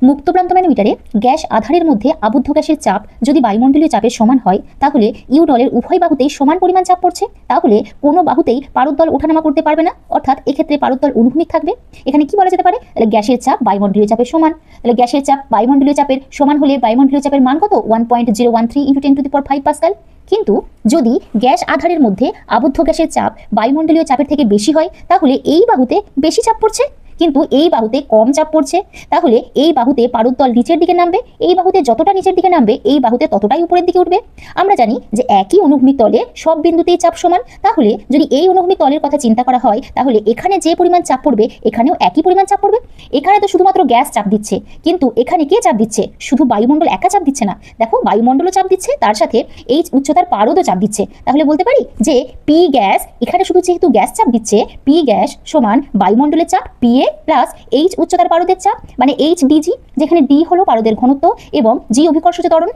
মুক্ত প্রান্ত ম্যানোমিটারে গ্যাস আধারের মধ্যে আবদ্ধ গ্যাসের চাপ যদি বায়ুমণ্ডলীয় চাপের সমান হয় তাহলে ইউডলের উভয় বাহুতেই সমান পরিমাণ চাপ পড়ছে। তাহলে কোনো বাহুতেই পারদ ওঠানামা করতে পারবে না, অর্থাৎ এক্ষেত্রে পারদ অনুভূমিক থাকবে। এখানে কি বলা যেতে পারে, তাহলে গ্যাসের চাপ বায়ুমণ্ডলীয় চাপের সমান। তাহলে গ্যাসের চাপ বায়ুমণ্ডলীয় চাপের সমান হলে বায়ুমণ্ডলীয় চাপের মান কত? 1.013 × 10⁵ পাস্কাল। কিন্তু যদি গ্যাস আধারের মধ্যে আবদ্ধ গ্যাসের চাপ বায়ুমণ্ডলীয় চাপের থেকে বেশি হয় তাহলে এই বাহুতে বেশি চাপ পড়ছে, কিন্তু এই বাহুতে কম চাপ পড়ছে। তাহলে এই বাহুতে পারদ নিচের দিকে নামবে, এই বাহুতে যতটা নিচের দিকে নামবে এই বাহুতে ততটাই উপরের দিকে উঠবে। আমরা জানি যে একই অনুভূমিক তলে সব বিন্দুতেই চাপ সমান। তাহলে যদি এই অনুভূমিক তলের কথা চিন্তা করা হয় তাহলে এখানে যে পরিমাণ চাপ পড়বে এখানেও একই পরিমাণ চাপ পড়বে। এখানে তো শুধুমাত্র গ্যাস চাপ দিচ্ছে, কিন্তু এখানে কে চাপ দিচ্ছে? শুধু বায়ুমণ্ডল একা চাপ দিচ্ছে না, দেখো বায়ুমণ্ডলও চাপ দিচ্ছে, তার সাথে এই উচ্চতার পারদও চাপ দিচ্ছে। তাহলে বলতে পারি যে পি গ্যাস, এখানে শুধু যেহেতু গ্যাস চাপ দিচ্ছে, পি গ্যাস সমান বায়ুমণ্ডলের চাপ পি এ প্লাস এইচ উচ্চতার পারদের চাপ, মানে এইচ ডিজি, যেখানে ডি হলো পারদের ঘনত্ব এবং জি অভিকর্ষজ ত্বরণ।